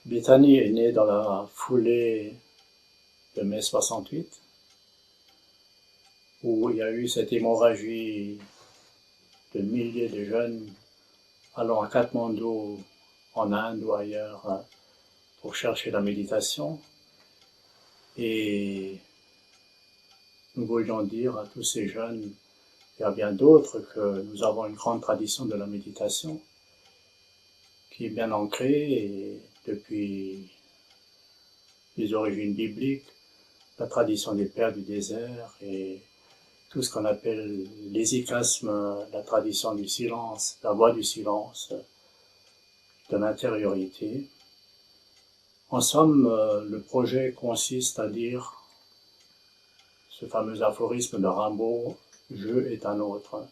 Bethany est née dans la foulée de mai 68, où il y a eu cette hémorragie de milliers de jeunes allant à Katmandou, en Inde ou ailleurs, pour chercher la méditation. Et nous voulions dire à tous ces jeunes, et à bien d'autres, que nous avons une grande tradition de la méditation, qui est bien ancrée, et depuis les origines bibliques, la tradition des pères du désert, et tout ce qu'on appelle l'hésychasme, la tradition du silence, la voie du silence, de l'intériorité. En somme, le projet consiste à dire ce fameux aphorisme de Rimbaud, « Je est un autre ».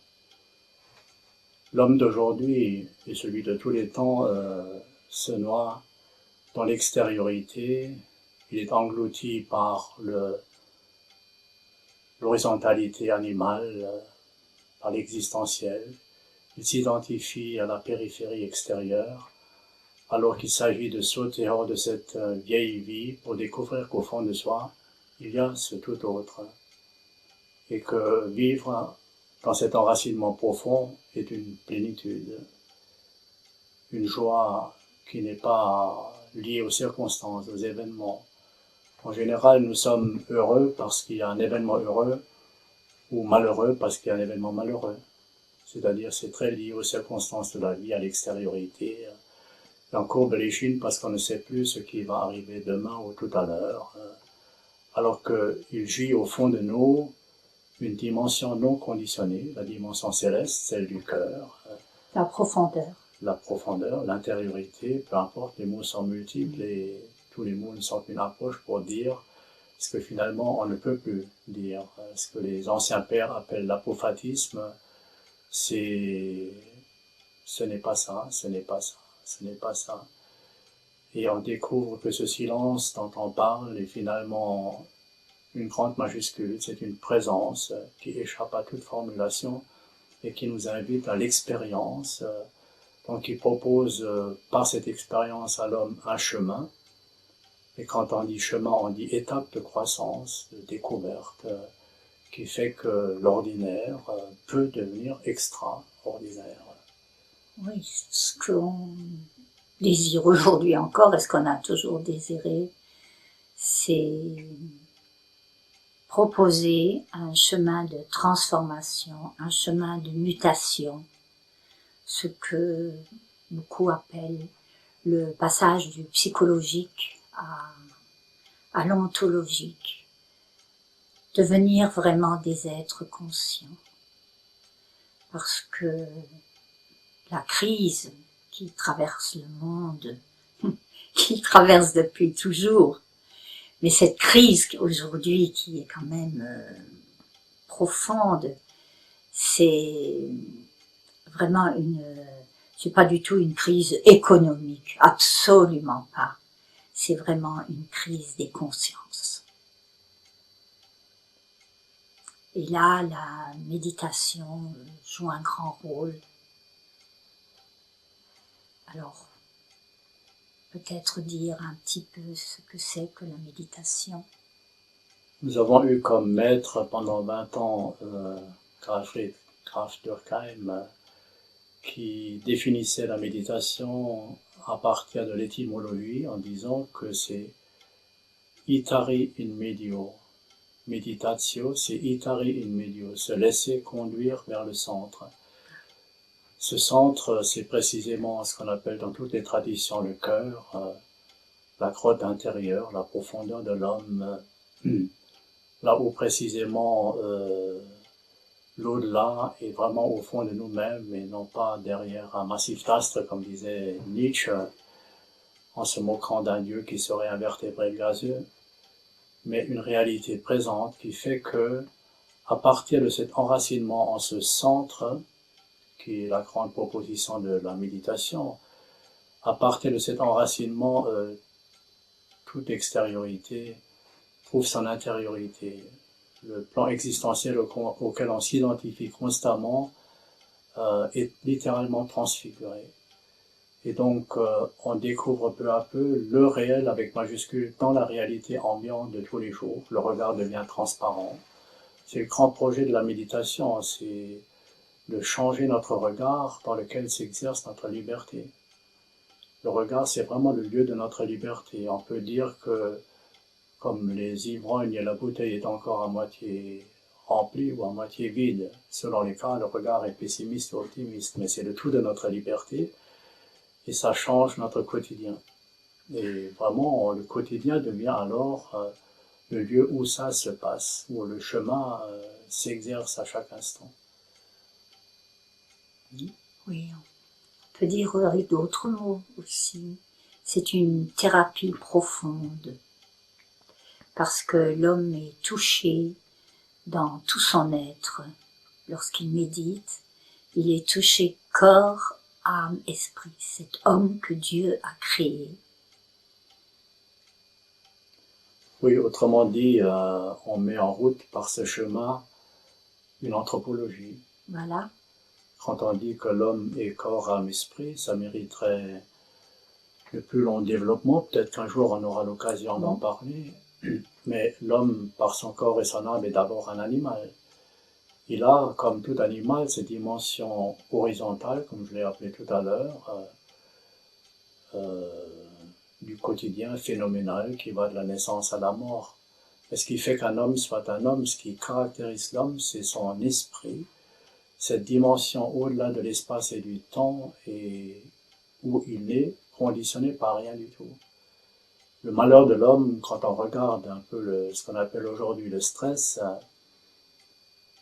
L'homme d'aujourd'hui et celui de tous les temps se noie dans l'extériorité, il est englouti par l'horizontalité animale, par l'existentiel, il s'identifie à la périphérie extérieure, alors qu'il s'agit de sauter hors de cette vieille vie pour découvrir qu'au fond de soi, il y a ce tout autre, et que vivre dans cet enracinement profond est une plénitude, une joie qui n'est pas liée aux circonstances, aux événements. En général, nous sommes heureux parce qu'il y a un événement heureux, ou malheureux parce qu'il y a un événement malheureux. C'est-à-dire, c'est très lié aux circonstances de la vie, à l'extériorité. Et on courbe les chines parce qu'on ne sait plus ce qui va arriver demain ou tout à l'heure. Alors qu'il gît au fond de nous une dimension non conditionnée, la dimension céleste, celle du cœur. La profondeur. La profondeur, l'intériorité, peu importe, les mots sont multiples et tous les mots ne sont qu'une approche pour dire ce que finalement on ne peut plus dire. Ce que les anciens pères appellent l'apophatisme, ce n'est pas ça, ce n'est pas ça, ce n'est pas ça. Et on découvre que ce silence dont on parle est finalement une grande majuscule, c'est une présence qui échappe à toute formulation et qui nous invite à l'expérience, donc qui propose par cette expérience à l'homme un chemin. Et quand on dit chemin, on dit étape de croissance, de découverte, qui fait que l'ordinaire peut devenir extraordinaire. Oui, ce qu'on désire aujourd'hui encore, et ce qu'on a toujours désiré, c'est proposer un chemin de transformation, un chemin de mutation, ce que beaucoup appellent le passage du psychologique à l'ontologique, devenir vraiment des êtres conscients. Parce que la crise qui traverse le monde, qui traverse depuis toujours, mais cette crise aujourd'hui qui est quand même profonde, c'est vraiment c'est pas du tout une crise économique, absolument pas. C'est vraiment une crise des consciences. Et là, la méditation joue un grand rôle. Alors, peut-être dire un petit peu ce que c'est que la méditation. Nous avons eu comme maître pendant 20 ans Graf Durkheim, qui définissait la méditation à partir de l'étymologie en disant que c'est itari in medio. Meditatio, c'est itari in medio, se laisser conduire vers le centre. Ce centre, c'est précisément ce qu'on appelle dans toutes les traditions le cœur, la grotte intérieure, la profondeur de l'homme, là où précisément l'au-delà est vraiment au fond de nous-mêmes et non pas derrière un massif d'astres, comme disait Nietzsche, en se moquant d'un Dieu qui serait un vertébré gazeux, mais une réalité présente qui fait que, à partir de cet enracinement en ce centre, qui est la grande proposition de la méditation, à partir de cet enracinement, toute extériorité trouve son intériorité. Le plan existentiel auquel on s'identifie constamment est littéralement transfiguré. Et donc, on découvre peu à peu le réel avec majuscule dans la réalité ambiante de tous les jours. Le regard devient transparent. C'est le grand projet de la méditation, c'est de changer notre regard dans lequel s'exerce notre liberté. Le regard, c'est vraiment le lieu de notre liberté. On peut dire que, comme les ivrognes, la bouteille est encore à moitié remplie ou à moitié vide. Selon les cas, le regard est pessimiste ou optimiste, mais c'est le tout de notre liberté et ça change notre quotidien. Et vraiment, le quotidien devient alors le lieu où ça se passe, où le chemin s'exerce à chaque instant. Oui, on peut dire avec d'autres mots aussi. C'est une thérapie profonde, parce que l'homme est touché dans tout son être. Lorsqu'il médite, il est touché corps, âme, esprit. Cet homme que Dieu a créé. Oui, autrement dit, on met en route par ce chemin une anthropologie. Voilà. Quand on dit que l'homme est corps, âme, esprit, ça mériterait le plus long développement. Peut-être qu'un jour on aura l'occasion d'en parler. Mais l'homme, par son corps et son âme, est d'abord un animal. Il a, comme tout animal, ces dimensions horizontales, comme je l'ai appelé tout à l'heure, du quotidien phénoménal qui va de la naissance à la mort. Et ce qui fait qu'un homme soit un homme, ce qui caractérise l'homme, c'est son esprit, cette dimension au-delà de l'espace et du temps, et où il n'est conditionné par rien du tout. Le malheur de l'homme, quand on regarde un peu ce qu'on appelle aujourd'hui le stress,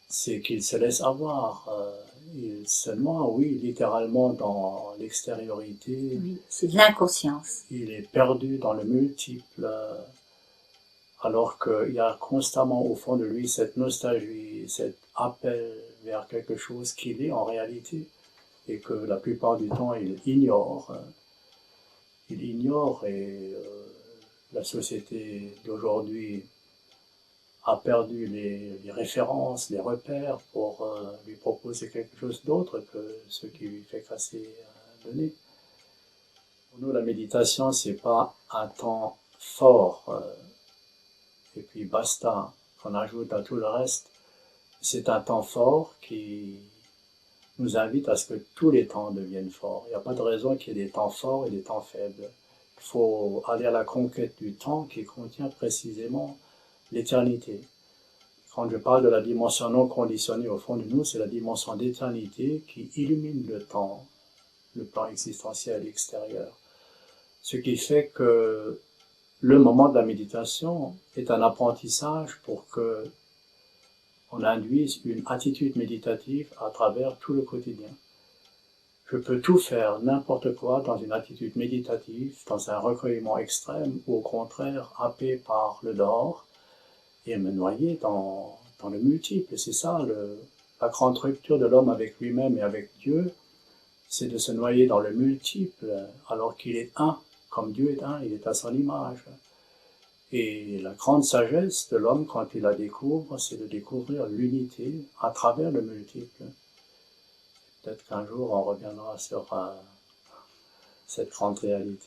c'est qu'il se laisse avoir. Il se noie, oui, littéralement dans l'extériorité. Oui, c'est de l'inconscience. Il est perdu dans le multiple, alors qu'il y a constamment au fond de lui cette nostalgie, cet appel vers quelque chose qu'il est en réalité, et que la plupart du temps il ignore. Il ignore et la société d'aujourd'hui a perdu les références, les repères pour lui proposer quelque chose d'autre que ce qui lui fait casser le nez. Pour nous, la méditation, c'est pas un temps fort et puis basta, qu'on ajoute à tout le reste. C'est un temps fort qui nous invite à ce que tous les temps deviennent forts. Il n'y a pas de raison qu'il y ait des temps forts et des temps faibles. Il faut aller à la conquête du temps qui contient précisément l'éternité. Quand je parle de la dimension non conditionnée au fond de nous, c'est la dimension d'éternité qui illumine le temps, le plan existentiel extérieur. Ce qui fait que le moment de la méditation est un apprentissage pour que on induise une attitude méditative à travers tout le quotidien. Je peux tout faire, n'importe quoi, dans une attitude méditative, dans un recueillement extrême, ou au contraire, happé par le dehors, et me noyer dans le multiple. C'est ça, la grande rupture de l'homme avec lui-même et avec Dieu, c'est de se noyer dans le multiple, alors qu'il est un, comme Dieu est un, il est à son image. Et la grande sagesse de l'homme, quand il la découvre, c'est de découvrir l'unité à travers le multiple. Peut-être qu'un jour, on reviendra sur cette grande réalité.